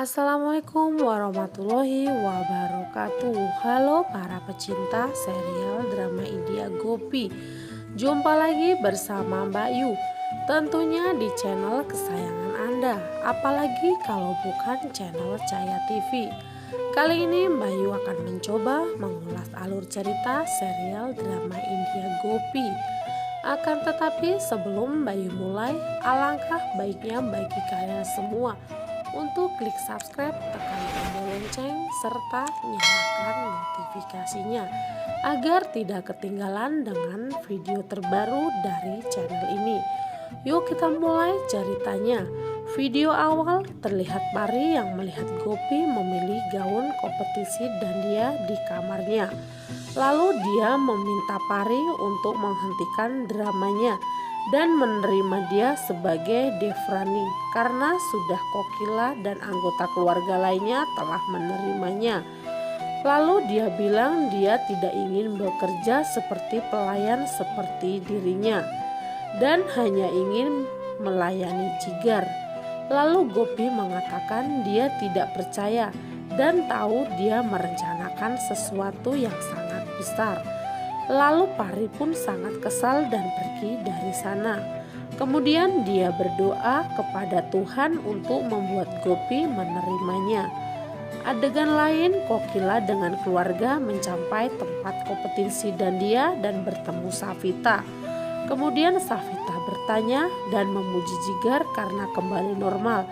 Assalamualaikum warahmatullahi wabarakatuh. Halo para pecinta serial drama India Gopi. Jumpa lagi bersama Mbak Yu. Tentunya di channel kesayangan Anda. Apalagi kalau bukan channel Cahaya TV. Kali ini Mbak Yu akan mencoba mengulas alur cerita serial drama India Gopi. Akan tetapi sebelum Mbak Yu mulai, alangkah baiknya bagi kalian semua untuk klik subscribe, tekan tombol lonceng, serta nyalakan notifikasinya agar tidak ketinggalan dengan video terbaru dari channel ini. Yuk kita mulai ceritanya. Video awal terlihat Pari yang melihat Gopi memilih gaun kompetisi dan dia di kamarnya. Lalu dia meminta Pari untuk menghentikan dramanya dan menerima dia sebagai Devrani karena sudah Kokila dan anggota keluarga lainnya telah menerimanya. Lalu dia bilang dia tidak ingin bekerja seperti pelayan seperti dirinya dan hanya ingin melayani Jigar. Lalu Gopi mengatakan dia tidak percaya dan tahu dia merencanakan sesuatu yang sangat besar. Lalu Pari pun sangat kesal dan pergi dari sana. Kemudian dia berdoa kepada Tuhan untuk membuat Gopi menerimanya. Adegan lain, Kokila dengan keluarga mencapai tempat kompetisi dandia dan bertemu Savita. Kemudian Savita bertanya dan memuji Jigar karena kembali normal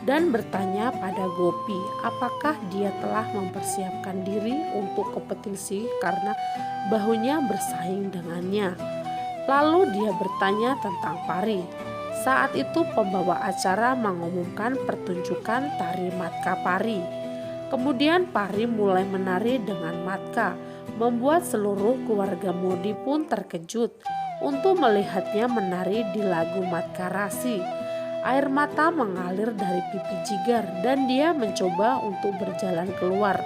dan bertanya pada Gopi apakah dia telah mempersiapkan diri untuk kompetisi karena bahunya bersaing dengannya. Lalu dia bertanya tentang Pari. Saat itu pembawa acara mengumumkan pertunjukan tari Matka Pari. Kemudian Pari mulai menari dengan Matka, membuat seluruh keluarga Modi pun terkejut untuk melihatnya menari di lagu Matka Rasi. Air mata mengalir dari pipi Jigar dan dia mencoba untuk berjalan keluar.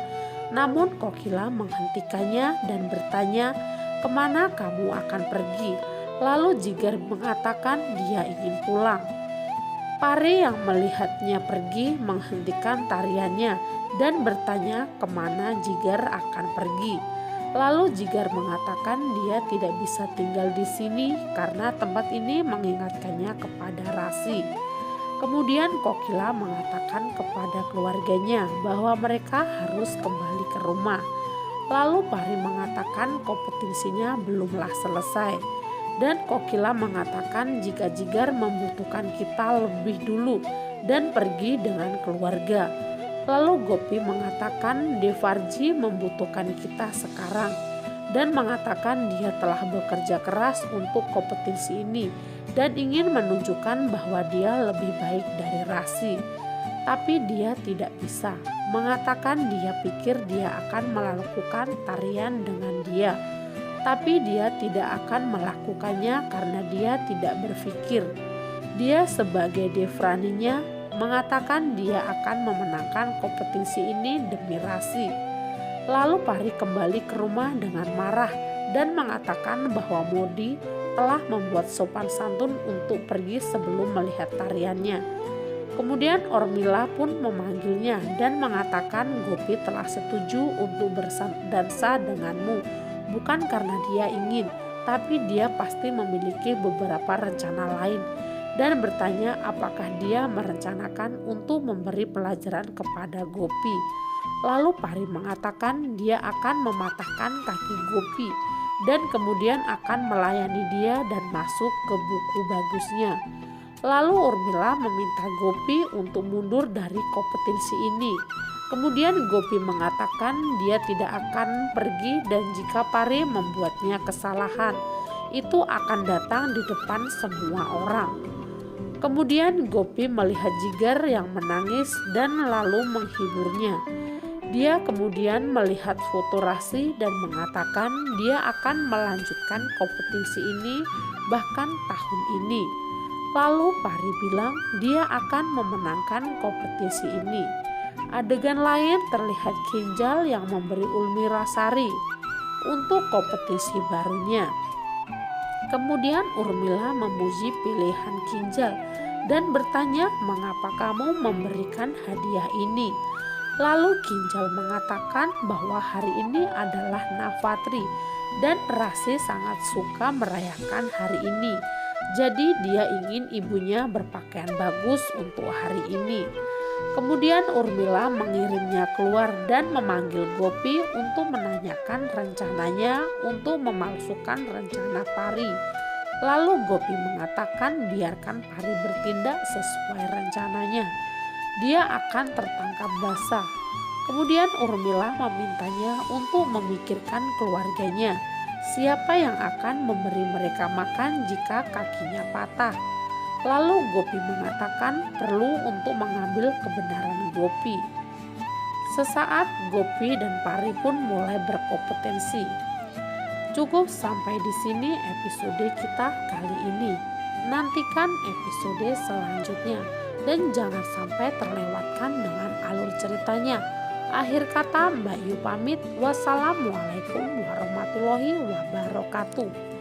Namun Kokila menghentikannya dan bertanya, "Kemana kamu akan pergi?" Lalu Jigar mengatakan dia ingin pulang. Pari yang melihatnya pergi menghentikan tariannya dan bertanya kemana Jigar akan pergi. Lalu Jigar mengatakan dia tidak bisa tinggal di sini karena tempat ini mengingatkannya kepada Rasi. Kemudian Kokila mengatakan kepada keluarganya bahwa mereka harus kembali ke rumah. Lalu Pari mengatakan kompetisinya belumlah selesai. Dan Kokila mengatakan jika Jigar membutuhkan kita lebih dulu dan pergi dengan keluarga. Lalu Gopi mengatakan Devarji membutuhkan kita sekarang dan mengatakan dia telah bekerja keras untuk kompetisi ini dan ingin menunjukkan bahwa dia lebih baik dari Rasi. Tapi dia tidak bisa, mengatakan dia pikir dia akan melakukan tarian dengan dia. Tapi dia tidak akan melakukannya karena dia tidak berpikir. Dia sebagai Devraninya mengatakan dia akan memenangkan kompetisi ini demi Rasi. Lalu Pari kembali ke rumah dengan marah dan mengatakan bahwa Modi telah membuat sopan santun untuk pergi sebelum melihat tariannya. Kemudian Ormila pun memanggilnya dan mengatakan Gopi telah setuju untuk berdansa denganmu, bukan karena dia ingin, tapi dia pasti memiliki beberapa rencana lain, dan bertanya apakah dia merencanakan untuk memberi pelajaran kepada Gopi. Lalu Pari mengatakan dia akan mematahkan kaki Gopi dan kemudian akan melayani dia dan masuk ke buku bagusnya. Lalu Urmila meminta Gopi untuk mundur dari kompetisi ini. Kemudian Gopi mengatakan dia tidak akan pergi dan jika Pari membuatnya kesalahan, itu akan datang di depan semua orang. Kemudian Gopi melihat Jigar yang menangis dan lalu menghiburnya. Dia kemudian melihat foto Rasi dan mengatakan dia akan melanjutkan kompetisi ini bahkan tahun ini. Lalu Pari bilang dia akan memenangkan kompetisi ini. Adegan lain terlihat Kinjal yang memberi Ulmi Rasari untuk kompetisi barunya. Kemudian Urmila memuji pilihan Kinjal dan bertanya mengapa kamu memberikan hadiah ini. Lalu Kinjal mengatakan bahwa hari ini adalah Navratri dan Rasi sangat suka merayakan hari ini. Jadi dia ingin ibunya berpakaian bagus untuk hari ini. Kemudian Urmila mengirimnya keluar dan memanggil Gopi untuk menanyakan rencananya untuk memalsukan rencana Pari. Lalu Gopi mengatakan biarkan Pari bertindak sesuai rencananya. Dia akan tertangkap basah. Kemudian Urmila memintanya untuk memikirkan keluarganya. Siapa yang akan memberi mereka makan jika kakinya patah? Lalu Gopi mengatakan perlu untuk mengambil kebenaran Gopi. Sesaat Gopi dan Pari pun mulai berkompetensi. Cukup sampai di sini episode kita kali ini. Nantikan episode selanjutnya dan jangan sampai terlewatkan dengan alur ceritanya. Akhir kata Mbak Yu pamit. Wassalamualaikum warahmatullahi wabarakatuh.